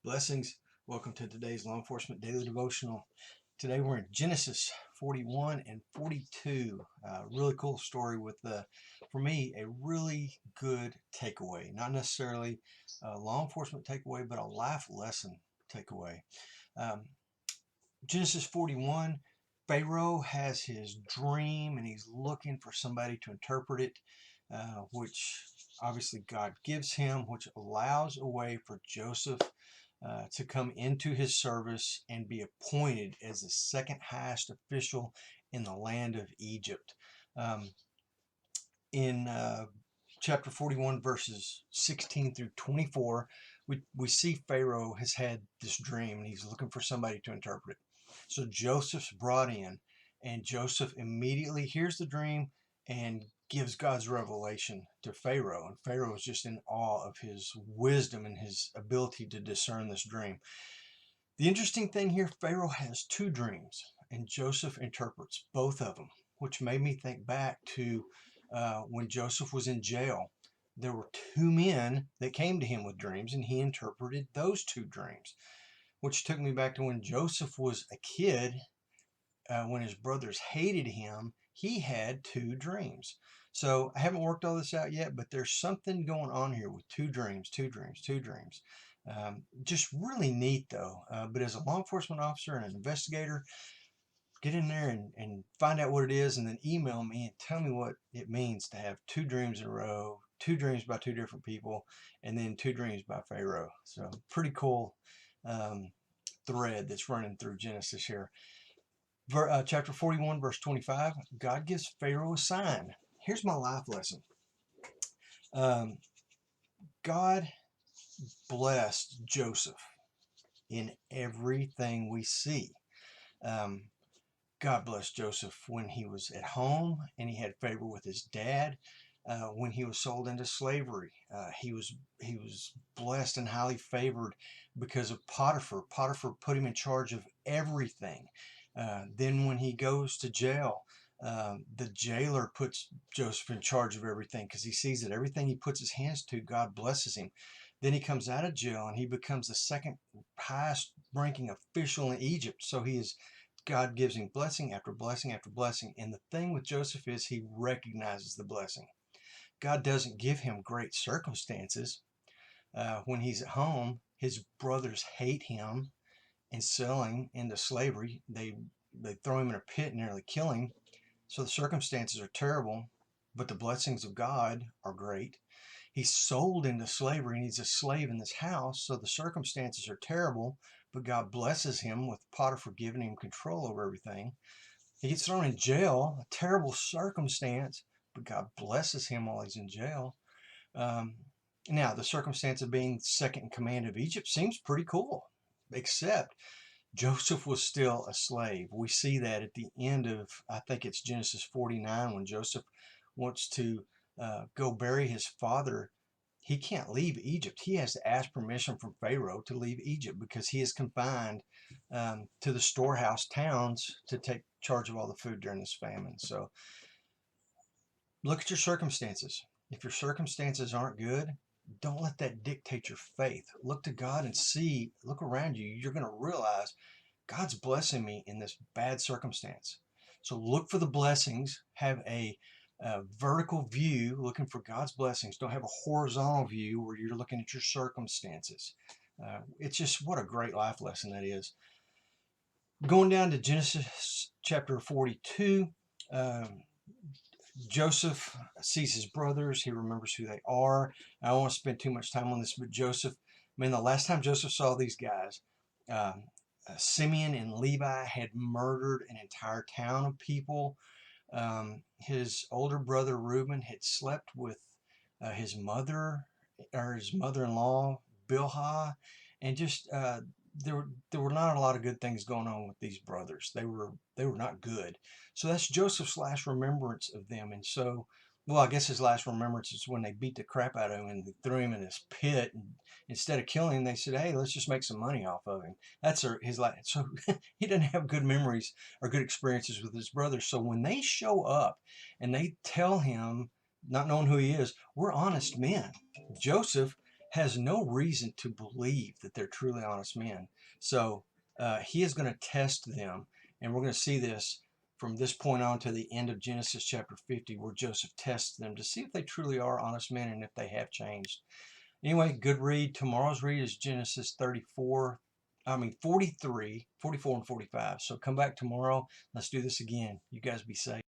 Blessings. Welcome to today's Law Enforcement Daily Devotional. Today we're in Genesis 41 and 42. Really cool story with, for me, a really good takeaway. Not necessarily a law enforcement takeaway, but a life lesson takeaway. Um, Genesis 41, Pharaoh has his dream and he's looking for somebody to interpret it, which obviously God gives him, which allows a way for Joseph to come into his service and be appointed as the second highest official in the land of Egypt. Um, in chapter 41, verses 16 through 24, we see Pharaoh has had this dream and he's looking for somebody to interpret it. So Joseph's brought in, and Joseph immediately hears the dream and gives God's revelation to Pharaoh. And Pharaoh is just in awe of his wisdom and his ability to discern this dream. The interesting thing here, Pharaoh has two dreams, and Joseph interprets both of them, which made me think back to when Joseph was in jail. There were two men that came to him with dreams, and he interpreted those two dreams, which took me back to when Joseph was a kid. When his brothers hated him, he had two dreams. So I haven't worked all this out yet, but there's something going on here with two dreams, two dreams, two dreams. Just really neat though. But as a law enforcement officer and an investigator, get in there and find out what it is, and then email me and tell me what it means to have two dreams in a row, two dreams by two different people, and then two dreams by Pharaoh. So pretty cool thread that's running through Genesis here. Chapter 41, verse 25, God gives Pharaoh a sign. Here's my life lesson. God blessed Joseph in everything we see. God blessed Joseph when he was at home and he had favor with his dad. When he was sold into slavery, he was blessed and highly favored because of Potiphar. Potiphar put him in charge of everything. Then when he goes to jail, the jailer puts Joseph in charge of everything because he sees that everything he puts his hands to, God blesses him. Then he comes out of jail and he becomes the second highest ranking official in Egypt. So God gives him blessing after blessing after blessing. And the thing with Joseph is he recognizes the blessing. God doesn't give him great circumstances. When he's at home, his brothers hate him and sell him into slavery. They throw him in a pit and nearly kill him. So the circumstances are terrible, but the blessings of God are great. He's sold into slavery and he's a slave in this house, so the circumstances are terrible, but God blesses him with Potiphar giving him control over everything. He gets thrown in jail, a terrible circumstance, but God blesses him while he's in jail. Now, the circumstance of being second in command of Egypt seems pretty cool, except Joseph was still a slave. We see that at the end of, I think it's Genesis 49, when Joseph wants to go bury his father. He can't leave Egypt. He has to ask permission from Pharaoh to leave Egypt because he is confined to the storehouse towns to take charge of all the food during this famine. So look at your circumstances. If your circumstances aren't good, don't let that dictate your faith. Look to God and see, look around you. You're going to realize God's blessing me in this bad circumstance. So look for the blessings. Have a vertical view, looking for God's blessings. Don't have a horizontal view where you're looking at your circumstances. It's just what a great life lesson that is. Going down to Genesis chapter 42, Joseph sees his brothers. He remembers who they are. I don't want to spend too much time on this, but Joseph, man, the last time Joseph saw these guys, Simeon and Levi had murdered an entire town of people. His older brother Reuben had slept with his mother, or his mother-in-law Bilhah, and just there were not a lot of good things going on with these brothers. They were not good. So that's Joseph's last remembrance of them. And so, well, I guess his last remembrance is when they beat the crap out of him and they threw him in this pit. And instead of killing him, they said, "Hey, let's just make some money off of him." That's his last. So he didn't have good memories or good experiences with his brothers. So when they show up and they tell him, not knowing who he is, "We're honest men," Joseph has no reason to believe that they're truly honest men. So he is going to test them, and we're going to see this from this point on to the end of Genesis chapter 50, where Joseph tests them to see if they truly are honest men and if they have changed. Anyway, good read. Tomorrow's read is Genesis 43, 44 and 45. So come back tomorrow. Let's do this again. You guys be safe.